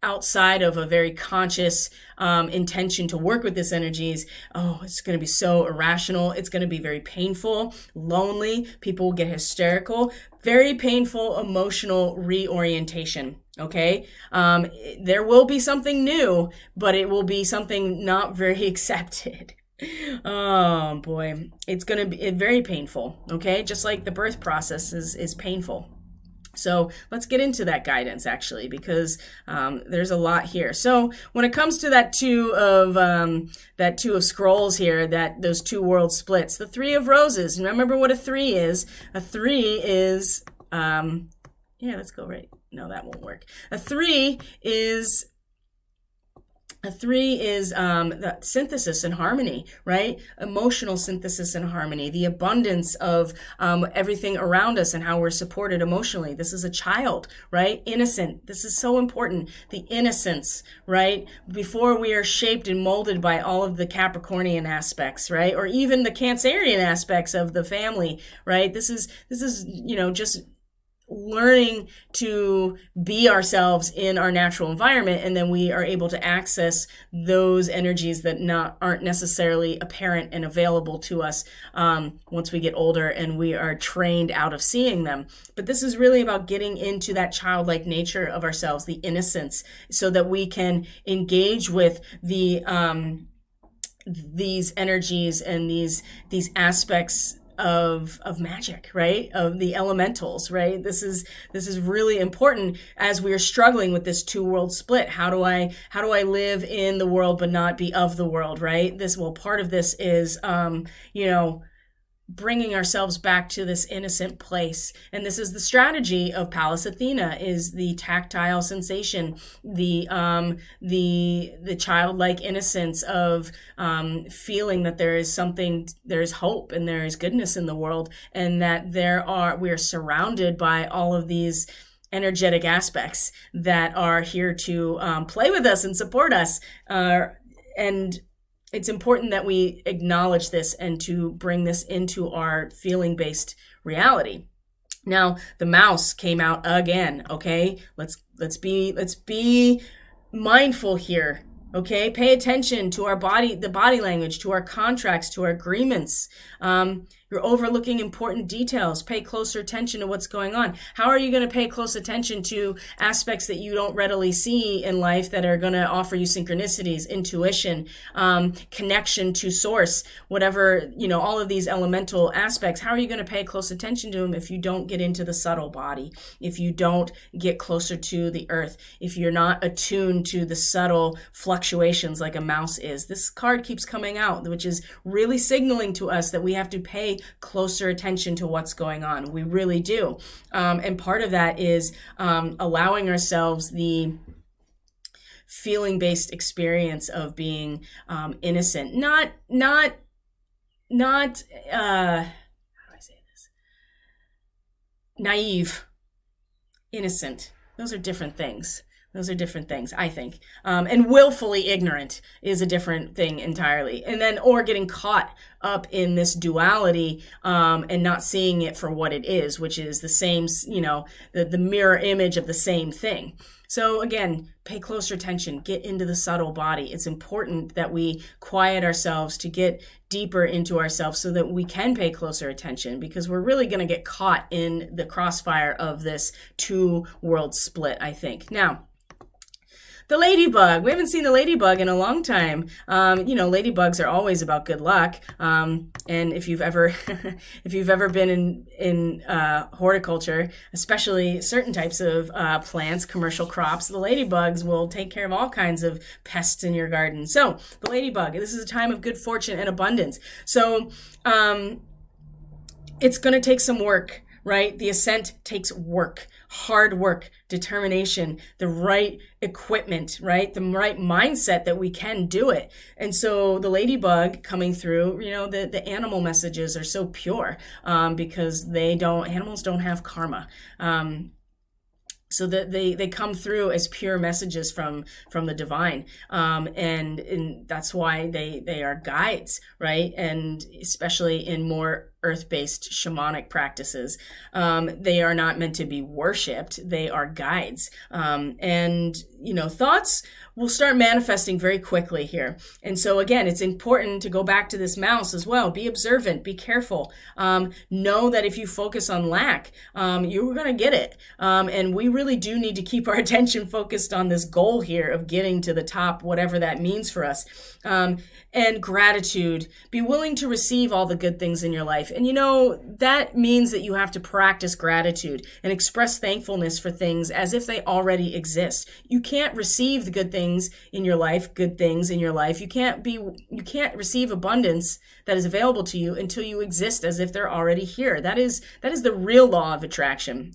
outside of a very conscious intention to work with this energies, it's going to be so irrational. It's going to be very painful, lonely. People will get hysterical, very painful emotional reorientation. Okay. There will be something new, but it will be something not very accepted. Oh boy. It's going to be very painful. Okay. Just like the birth process is painful. So let's get into that guidance actually, because there's a lot here. So when it comes to that two of scrolls here, those two world splits, the Three of Roses. Remember what a three is? A three is let's go right. No, that won't work. A three is the synthesis and harmony, right? Emotional synthesis and harmony, the abundance of everything around us and how we're supported emotionally. This is a child, right? Innocent. This is so important. The innocence, right? Before we are shaped and molded by all of the Capricornian aspects, right? Or even the Cancerian aspects of the family, right? This is just learning to be ourselves in our natural environment, and then we are able to access those energies that aren't necessarily apparent and available to us once we get older and we are trained out of seeing them. But this is really about getting into that childlike nature of ourselves, the innocence, so that we can engage with these energies and these aspects of magic, right? Of the elementals, right? This is really important as we are struggling with this two world split. How do I live in the world but not be of the world, right? Part of this is bringing ourselves back to this innocent place. And this is the strategy of Pallas Athena, is the tactile sensation, the childlike innocence of feeling that there is hope and there is goodness in the world, and that we are surrounded by all of these energetic aspects that are here to play with us and support us. And it's important that we acknowledge this and to bring this into our feeling-based reality. Now, the mouse came out again, okay? Let's be mindful here, okay? Pay attention to the body language, to our contracts, to our agreements. You're overlooking important details. Pay closer attention to what's going on. How are you going to pay close attention to aspects that you don't readily see in life that are going to offer you synchronicities, intuition, connection to source, whatever, all of these elemental aspects? How are you going to pay close attention to them if you don't get into the subtle body, if you don't get closer to the earth, if you're not attuned to the subtle fluctuations like a mouse is? This card keeps coming out, which is really signaling to us that we have to pay closer attention to what's going on. We really do. And part of that is allowing ourselves the feeling-based experience of being innocent. Not how do I say this? Naive. Innocent. Those are different things. I think. And willfully ignorant is a different thing entirely. And then, or getting caught up in this duality and not seeing it for what it is, which is the same, the mirror image of the same thing. So again, pay closer attention, get into the subtle body. It's important that we quiet ourselves to get deeper into ourselves so that we can pay closer attention, because we're really going to get caught in the crossfire of this two world split, I think. Now, the ladybug. We haven't seen the ladybug in a long time. Ladybugs are always about good luck. And if you've ever been in horticulture, especially certain types of plants, commercial crops, the ladybugs will take care of all kinds of pests in your garden. So the ladybug, this is a time of good fortune and abundance. So it's going to take some work, right? The ascent takes work, hard work, determination, the right equipment, right? The right mindset that we can do it. And so the ladybug coming through, the animal messages are so pure because animals don't have karma. so that they come through as pure messages from the divine, and that's why they are guides, right? And especially in more earth-based shamanic practices, they are not meant to be worshipped. They are guides, and thoughts will start manifesting very quickly here. And so again, it's important to go back to this mouse as well. Be observant, be careful. Know that if you focus on lack, you're going to get it. And we really do need to keep our attention focused on this goal here of getting to the top, whatever that means for us. And gratitude. Be willing to receive all the good things in your life. And that means that you have to practice gratitude and express thankfulness for things as if they already exist. You can't receive the good things in your life. You can't receive abundance that is available to you until you exist as if they're already here. That is the real law of attraction.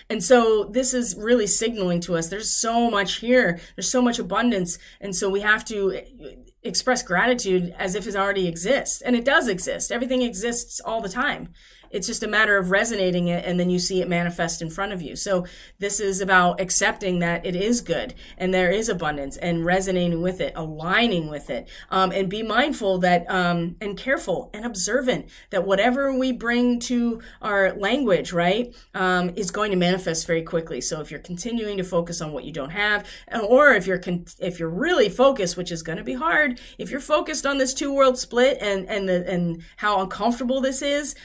And so this is really signaling to us there's so much here, there's so much abundance, and so we have to express gratitude as if it already exists. And it does exist. Everything exists all the time. It's just a matter of resonating it, and then you see it manifest in front of you. So this is about accepting that it is good and there is abundance, and resonating with it, aligning with it, and be mindful that and careful and observant that whatever we bring to our language, right, is going to manifest very quickly. So if you're continuing to focus on what you don't have, or if you're really focused, which is going to be hard, if you're focused on this two-world split and how uncomfortable this is,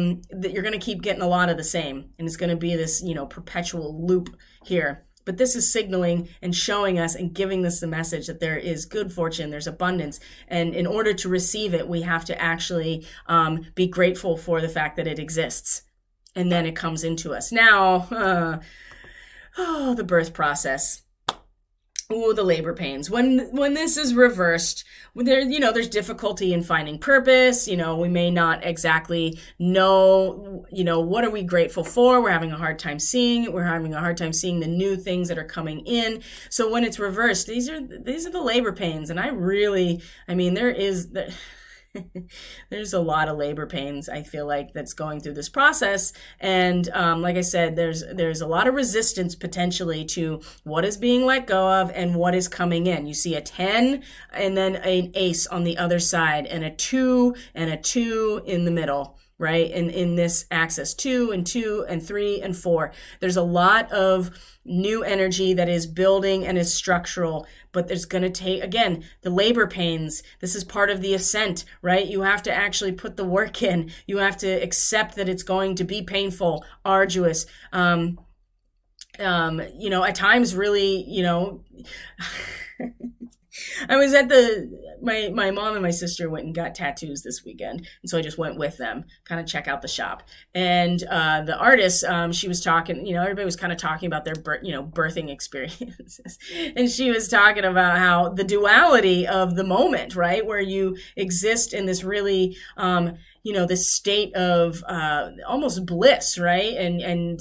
that you're going to keep getting a lot of the same, and it's going to be this perpetual loop here. But this is signaling and showing us and giving us the message that there is good fortune, there's abundance, and in order to receive it, we have to actually be grateful for the fact that it exists, and then it comes into us. Now, the birth process. Oh, the labor pains. When this is reversed, there's difficulty in finding purpose. We may not exactly know, what are we grateful for? We're having a hard time seeing it. We're having a hard time seeing the new things that are coming in. So when it's reversed, these are the labor pains. And there's a lot of labor pains, I feel like, that's going through this process. And like I said, there's a lot of resistance potentially to what is being let go of and what is coming in. You see a 10 and then an ace on the other side, and a 2 and a 2 in the middle, right? And in this axis, 2 and 2 and 3 and 4. There's a lot of new energy that is building and is structural, but there's going to take, again, the labor pains. This is part of the ascent, right? You have to actually put the work in. You have to accept that it's going to be painful, arduous, at times really, I was at my mom and my sister went and got tattoos this weekend. And so I just went with them, kind of check out the shop. And the artist, she was talking, everybody was kind of talking about their, birthing experiences. And she was talking about how the duality of the moment, right? Where you exist in this really, this state of almost bliss, right? And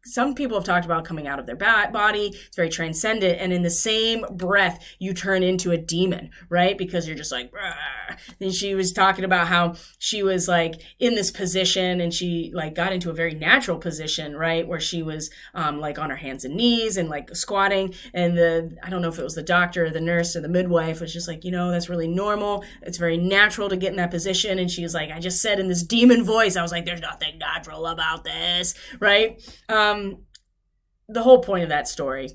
some people have talked about coming out of their body. It's very transcendent. And in the same breath, you turn into a demon, right? Because you're just like, Rah. And she was talking about how she was like in this position, and she like got into a very natural position, right? Where she was like on her hands and knees and like squatting. And I don't know if it was the doctor or the nurse or the midwife was just like, that's really normal. It's very natural to get in that position. And she was like, I just said in this demon voice, I was like, there's nothing natural about this, right? The whole point of that story,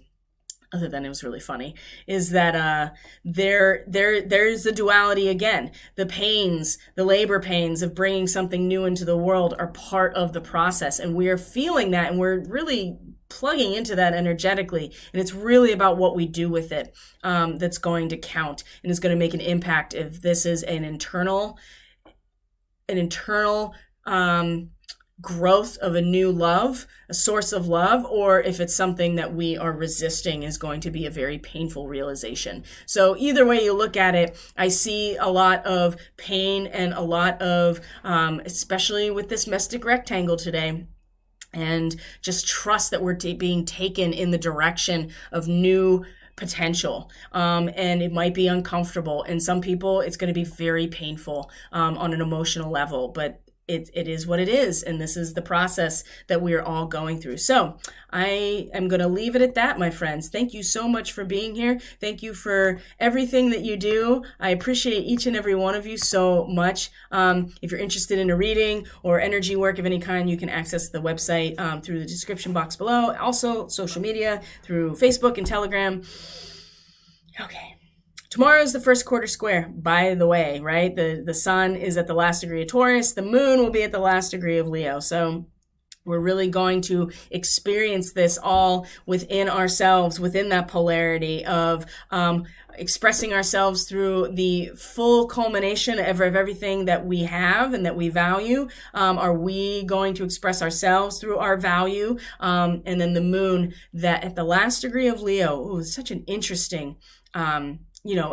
other than it was really funny, is that there's the duality again. The pains, the labor pains of bringing something new into the world are part of the process, and we are feeling that, and we're really plugging into that energetically, and it's really about what we do with it that's going to count and is going to make an impact. If this is an internal growth of a new love, a source of love, or if it's something that we are resisting, is going to be a very painful realization. So either way you look at it, I see a lot of pain and a lot of, especially with this mystic rectangle today, and just trust that we're being taken in the direction of new potential, and it might be uncomfortable, and some people it's going to be very painful on an emotional level, but it is what it is, and this is the process that we are all going through. So I am going to leave it at that, my friends. Thank you so much for being here. Thank you for everything that you do. I appreciate each and every one of you so much. If you're interested in a reading or energy work of any kind, you can access the website through the description box below. Also, social media through Facebook and Telegram. Okay. Tomorrow is the first quarter square, by the way, right? The sun is at the last degree of Taurus. The moon will be at the last degree of Leo. So we're really going to experience this all within ourselves, within that polarity of expressing ourselves through the full culmination of everything that we have and that we value. Are we going to express ourselves through our value? And then the moon that at the last degree of Leo, such an interesting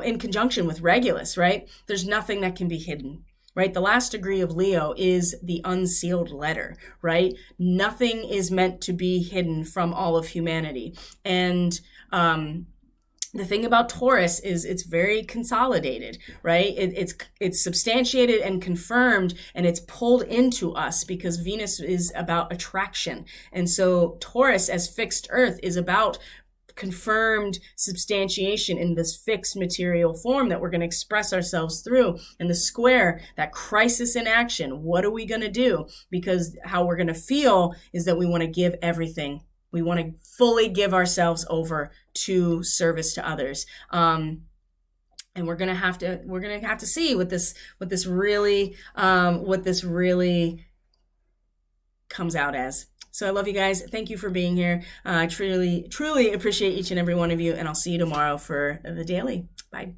in conjunction with Regulus, right? There's nothing that can be hidden, right? The last degree of Leo is the unsealed letter, right? Nothing is meant to be hidden from all of humanity. And the thing about Taurus is it's very consolidated, right? It's substantiated and confirmed, and it's pulled into us because Venus is about attraction. And so Taurus as fixed earth is about confirmed substantiation in this fixed material form that we're going to express ourselves through. And the square, that crisis in action, what are we going to do? Because how we're going to feel is that we want to give everything. We want to fully give ourselves over to service to others. And we're going to have to see what this really comes out as. So I love you guys. Thank you for being here. I truly, truly appreciate each and every one of you, and I'll see you tomorrow for the daily. Bye.